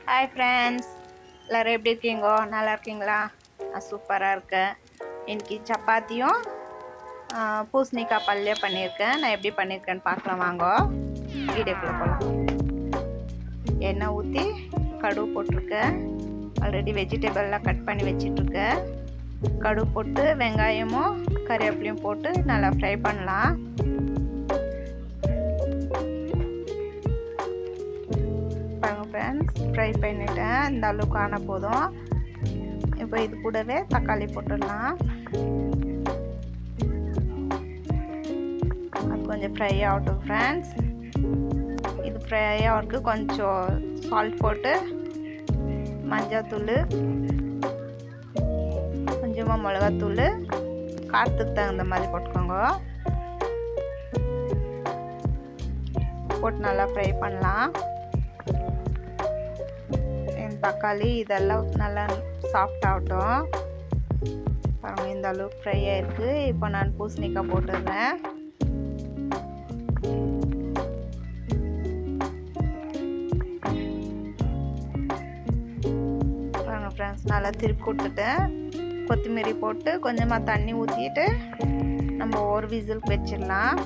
Hi friends, எல்லோரும் எப்படி இருக்கீங்கோ? நல்லா இருக்கீங்களா? நான் சூப்பராக இருக்கேன். இன்றைக்கி சப்பாத்தியும் பூசணிக்காய் பல்லியம் பண்ணியிருக்கேன். நான் எப்படி பண்ணியிருக்கேன்னு பார்க்கலாம் வாங்கோ. வீடியோக்குள்ளே போகலாம். எண்ணெய் ஊற்றி கடுகு போட்டிருக்கேன். ஆல்ரெடி வெஜிடபிள்லாம் கட் பண்ணி வச்சிட்ருக்கேன். கடுகு போட்டு வெங்காயமும் கறிவேப்பிலையும் போட்டு நல்லா ஃப்ரை பண்ணலாம். ஃப்ரை பண்ணிட்டேன். இந்த அளவுக்கு ஆனால் போதும். இப்போ இது கூடவே தக்காளி போட்டுடலாம். அது கொஞ்சம் ஃப்ரை ஆகட்டும் ஃப்ரெண்ட்ஸ். இது ஃப்ரை ஆகிறதுக்கு கொஞ்சம் சால்ட் போட்டு மஞ்சள்தூள், கொஞ்சமாக மிளகாத்தூள், காரத்துக்கு தகுந்த மாதிரி போட்டுக்கோங்க. போட்டு நல்லா ஃப்ரை பண்ணலாம். தக்காளி இதெல்லாம் நல்லா சாஃப்ட் ஆகட்டும். பாருங்கள், இந்த அளவுக்கு ஃப்ரை ஆகிருக்கு. இப்போ நான் பூசணிக்காய் போட்டுடுறேன். பாருங்கள் ஃப்ரெண்ட்ஸ், நல்லா திருப்பி கொடுத்துட்டேன். கொத்தமல்லி போட்டு கொஞ்சமாக தண்ணி ஊற்றிட்டு நம்ம ஒரு விசிலுக்கு வச்சிடலாம்.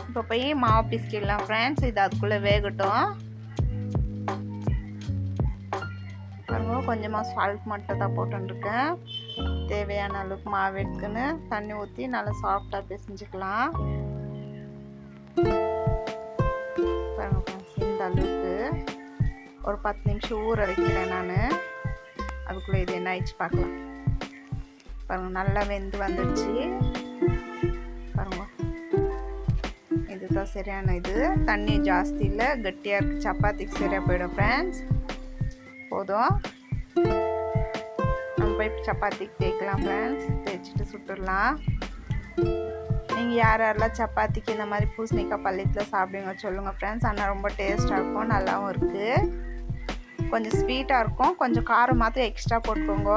இப்போ போய் மாவு பிசிக்கிடலாம் ஃப்ரெண்ட்ஸ். இது அதுக்குள்ளே வேகட்டும். பாருங்க, கொஞ்சமாக சால்ட் மட்டும் தான் போட்டுருக்கேன். தேவையான அளவுக்கு மாவு எடுத்துன்னு தண்ணி ஊற்றி நல்லா சாஃப்டாக பிசைஞ்சுக்கலாம். பாருங்க ஃப்ரெண்ட்ஸ், இந்த அளவுக்கு ஒரு 10 நிமிஷம் ஊற வைக்கிறேன் நான். அதுக்குள்ளே இது என்ன ஆயிடுச்சு பார்க்கலாம். பாருங்கள், நல்லா வெந்து வந்துடுச்சு. பாருங்க, இதுதான் சரியான இது. தண்ணி ஜாஸ்தி இல்லை, கட்டியாக இருக்குது. சப்பாத்திக்கு சரியாக போயிடும் ஃப்ரெண்ட்ஸ். போதும். நம்ம போய் சப்பாத்திக்கு தேய்க்கலாம் ஃப்ரெண்ட்ஸ். தேய்ச்சிட்டு சுட்டுடலாம். நீங்கள் யாரெல்லாம் சப்பாத்திக்கு இந்த மாதிரி பூசணிக்காய் பல்லியத்தில் சாப்பிடுங்க சொல்லுங்கள் ஃப்ரெண்ட்ஸ். ஆனால் ரொம்ப டேஸ்ட்டாக இருக்கும், நல்லாவும் இருக்குது. கொஞ்சம் ஸ்வீட்டாக இருக்கும். கொஞ்சம் காரம் மாத்திரம் எக்ஸ்ட்ரா போட்டுக்கோங்க.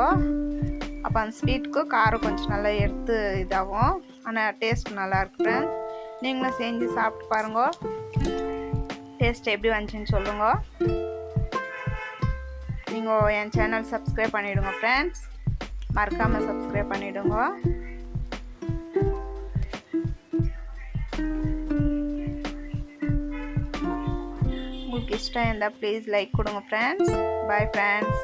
அப்போ அந்த ஸ்வீட்டுக்கு காரம் கொஞ்சம் நல்லா எடுத்து இதாகும். ஆனால் டேஸ்ட் நல்லா இருக்கு ஃப்ரெண்ட்ஸ். நீங்களும் செஞ்சு சாப்பிட்டு பாருங்க. டேஸ்ட் எப்படி வந்துச்சுன்னு சொல்லுங்க. நீங்கள் என் சேனல் சப்ஸ்கிரைப் பண்ணிவிடுங்க ஃப்ரெண்ட்ஸ். மறக்காமல் சப்ஸ்கிரைப் பண்ணிவிடுங்க. உங்களுக்கு இஷ்டம் இருந்தால் ப்ளீஸ் லைக் கொடுங்க ஃப்ரெண்ட்ஸ். Bye friends.